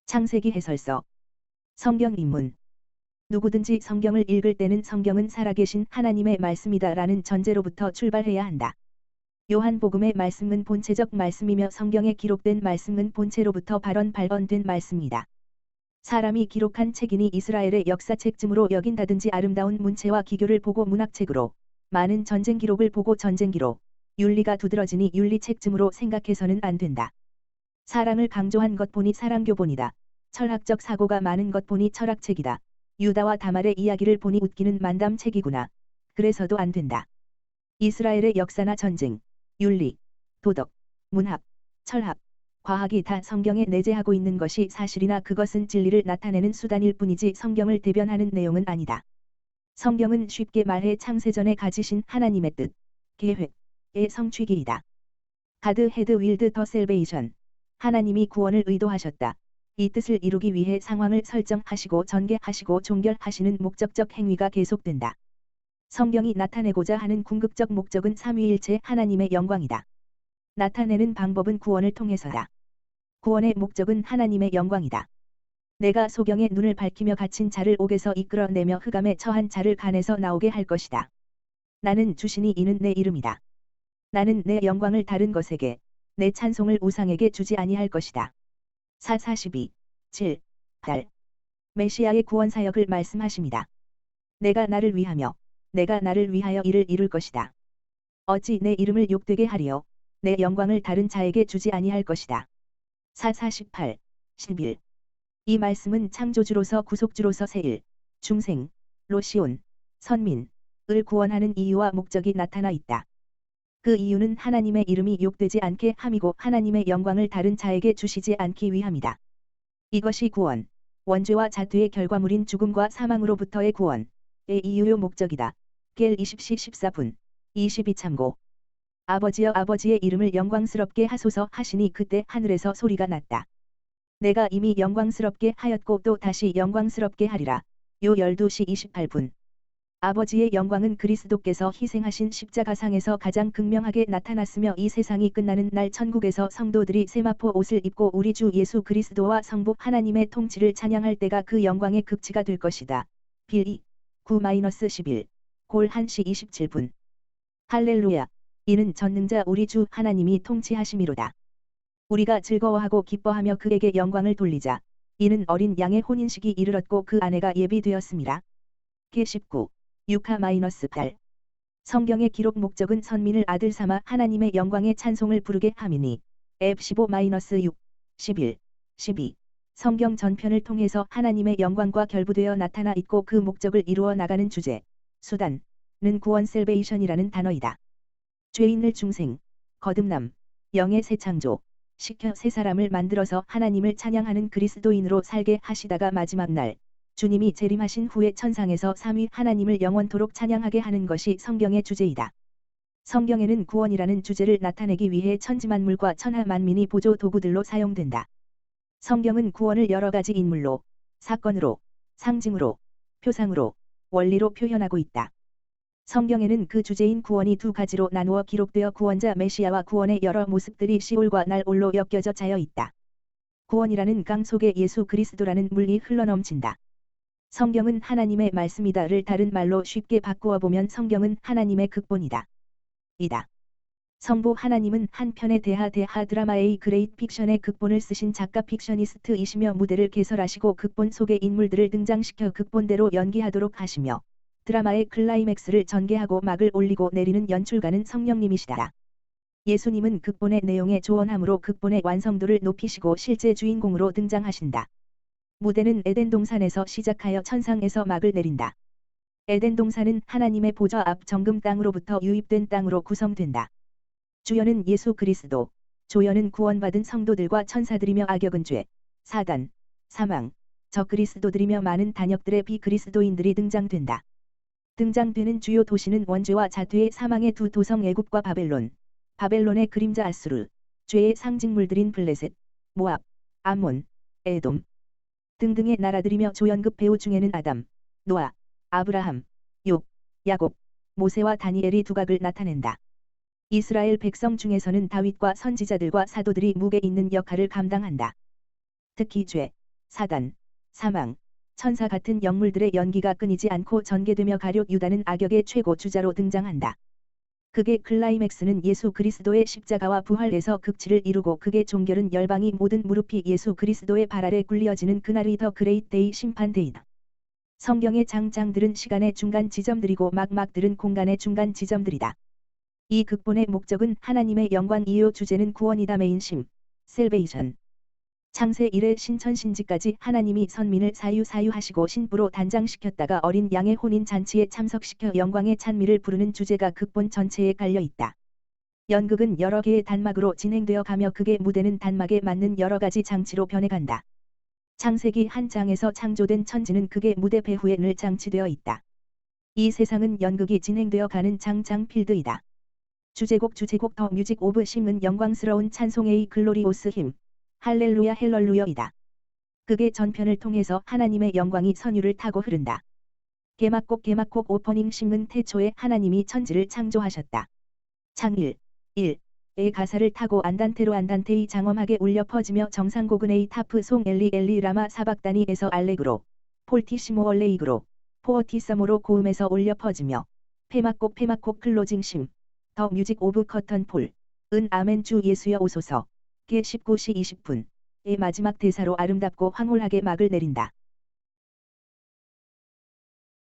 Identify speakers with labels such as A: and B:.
A: 창세기 해설서. 성경 입문. 누구든지 성경을 읽을 때는 성경은 살아계신 하나님의 말씀이다라는 전제로부터 출발해야 한다. 요한복음의 말씀은 본체적 말씀이며 성경에 기록된 말씀은 본체로부터 발언된 말씀이다. 사람이 기록한 책이니 이스라엘의 역사책쯤으로 여긴다든지 아름다운 문체와 기교를 보고 문학책으로, 많은 전쟁 기록을 보고 전쟁기로, 윤리가 두드러지니 윤리책쯤으로 생각해서는 안 된다. 사랑을 강조한 것 보니 사랑교본이다. 철학적 사고가 많은 것 보니 철학책이다. 유다와 다말의 이야기를 보니 웃기는 만담책이구나. 그래서도 안 된다. 이스라엘의 역사나 전쟁, 윤리, 도덕, 문학, 철학, 과학이 다 성경에 내재하고 있는 것이 사실이나 그것은 진리를 나타내는 수단일 뿐이지 성경을 대변하는 내용은 아니다. 성경은 쉽게 말해 창세전에 가지신 하나님의 뜻, 계획의 성취기이다. God had willed the salvation. 하나님이 구원을 의도하셨다. 이 뜻을 이루기 위해 상황을 설정하시고 전개하시고 종결하시는 목적적 행위가 계속된다. 성경이 나타내고자 하는 궁극적 목적은 삼위일체 하나님의 영광이다. 나타내는 방법은 구원을 통해서다. 구원의 목적은 하나님의 영광이다. 내가 소경의 눈을 밝히며 갇힌 자를 옥에서 이끌어내며 흑암에 처한 자를 간에서 나오게 할 것이다. 나는 주시니 이는 내 이름이다. 나는 내 영광을 다른 것에게, 내 찬송을 우상에게 주지 아니할 것이다. 4:42, 7, 8. 메시아의 구원 사역을 말씀하십니다. 내가 나를 위하며, 내가 나를 위하여 이를 이룰 것이다. 어찌 내 이름을 욕되게 하리요, 내 영광을 다른 자에게 주지 아니할 것이다. 4:48, 11. 이 말씀은 창조주로서 구속주로서 세일, 중생, 로시온, 선민을 구원하는 이유와 목적이 나타나 있다. 그 이유는 하나님의 이름이 욕되지 않게 함이고 하나님의 영광을 다른 자에게 주시지 않기 위함이다. 이것이 구원, 원죄와 자퇴의 결과물인 죽음과 사망으로부터의 구원의 이유요 목적이다. 겔 20시 14분, 22 참고. 아버지여 아버지의 이름을 영광스럽게 하소서 하시니 그때 하늘에서 소리가 났다. 내가 이미 영광스럽게 하였고 또 다시 영광스럽게 하리라. 요 12시 28분. 아버지의 영광은 그리스도께서 희생하신 십자가상에서 가장 극명하게 나타났으며 이 세상이 끝나는 날 천국에서 성도들이 세마포 옷을 입고 우리 주 예수 그리스도와 성부 하나님의 통치를 찬양할 때가 그 영광의 극치가 될 것이다. 빌 9-11 골 1시 27분. 할렐루야. 이는 전능자 우리 주 하나님이 통치하심이로다. 우리가 즐거워하고 기뻐하며 그에게 영광을 돌리자. 이는 어린 양의 혼인식이 이르렀고 그 아내가 예비되었습니다. 게 19. 6-8. 성경의 기록 목적은 선민을 아들 삼아 하나님의 영광의 찬송을 부르게 함이니 F15-6, 11, 12. 성경 전편을 통해서 하나님의 영광과 결부되어 나타나 있고 그 목적을 이루어 나가는 주제, 수단은 구원 셀베이션이라는 단어이다. 죄인을 중생, 거듭남, 영의 새 창조, 시켜 새 사람을 만들어서 하나님을 찬양하는 그리스도인으로 살게 하시다가 마지막 날 주님이 재림하신 후에 천상에서 삼위 하나님을 영원토록 찬양하게 하는 것이 성경의 주제이다. 성경에는 구원이라는 주제를 나타내기 위해 천지만물과 천하만민이 보조 도구들로 사용된다. 성경은 구원을 여러 가지 인물로, 사건으로, 상징으로, 표상으로, 원리로 표현하고 있다. 성경에는 그 주제인 구원이 두 가지로 나누어 기록되어 구원자 메시아와 구원의 여러 모습들이 시올과 날올로 엮여져 자여 있다. 구원이라는 강 속에 예수 그리스도라는 물이 흘러넘친다. 성경은 하나님의 말씀이다를 다른 말로 쉽게 바꾸어 보면 성경은 하나님의 극본이다. 이다. 성부 하나님은 한 편의 대하 드라마의 그레이트 픽션의 극본을 쓰신 작가 픽셔니스트이시며 무대를 개설하시고 극본 속의 인물들을 등장시켜 극본대로 연기하도록 하시며 드라마의 클라이맥스를 전개하고 막을 올리고 내리는 연출가는 성령님이시다. 예수님은 극본의 내용에 조언함으로 극본의 완성도를 높이시고 실제 주인공으로 등장하신다. 무대는 에덴 동산에서 시작하여 천상에서 막을 내린다. 에덴 동산은 하나님의 보좌 앞 정금 땅으로부터 유입된 땅으로 구성된다. 주연은 예수 그리스도, 조연은 구원받은 성도들과 천사들이며 악역은 죄, 사단, 사망, 적그리스도들이며 많은 단역들의 비그리스도인들이 등장된다. 등장되는 주요 도시는 원죄와 자퇴의 사망의 두 도성 애굽과 바벨론, 바벨론의 그림자 아수르, 죄의 상징물들인 블레셋, 모압, 암몬, 에돔 등등의 나라들이며 조연급 배우 중에는 아담, 노아, 아브라함, 욥, 야곱, 모세와 다니엘이 두각을 나타낸다. 이스라엘 백성 중에서는 다윗과 선지자들과 사도들이 무게 있는 역할을 감당한다. 특히 죄, 사단, 사망, 천사 같은 영물들의 연기가 끊이지 않고 전개되며 가룟 유다는 악역의 최고 주자로 등장한다. 극의 클라이맥스는 예수 그리스도의 십자가와 부활에서 극치를 이루고 극의 종결은 열방이 모든 무릎이 예수 그리스도의 발 아래 굴려지는 그날의 더 그레이트 데이 심판데이다. 성경의 장장들은 시간의 중간 지점들이고 막막들은 공간의 중간 지점들이다. 이 극본의 목적은 하나님의 영광이요 주제는 구원이다. 메인심, 셀베이션. 창세 이래 신천신지까지 하나님이 선민을 사유하시고 신부로 단장시켰다가 어린 양의 혼인 잔치에 참석시켜 영광의 찬미를 부르는 주제가 극본 전체에 깔려 있다. 연극은 여러 개의 단막으로 진행되어 가며 극의 무대는 단막에 맞는 여러 가지 장치로 변해간다. 창세기 한 장에서 창조된 천지는 극의 무대 배후에 늘 장치되어 있다. 이 세상은 연극이 진행되어 가는 장필드이다. 주제곡 더 뮤직 오브 심은 영광스러운 찬송의 글로리오스 힘, 할렐루야 헬럴루여이다. 극의 전편을 통해서 하나님의 영광이 선율을 타고 흐른다. 개막곡 오퍼닝 심은 태초에 하나님이 천지를 창조하셨다. 창 1의 가사를 타고 안단테로 안단테이 장엄하게 울려 퍼지며 정상곡은 A 타프 송 엘리 라마 사박다니에서 알레그로, 폴티시모 얼레이그로, 포어티사모로 고음에서 울려 퍼지며 페막곡 클로징 심, 더 뮤직 오브 커튼 폴, 아멘 주 예수여 오소서, 개 19시 20분의 마지막 대사로 아름답고 황홀하게 막을 내린다.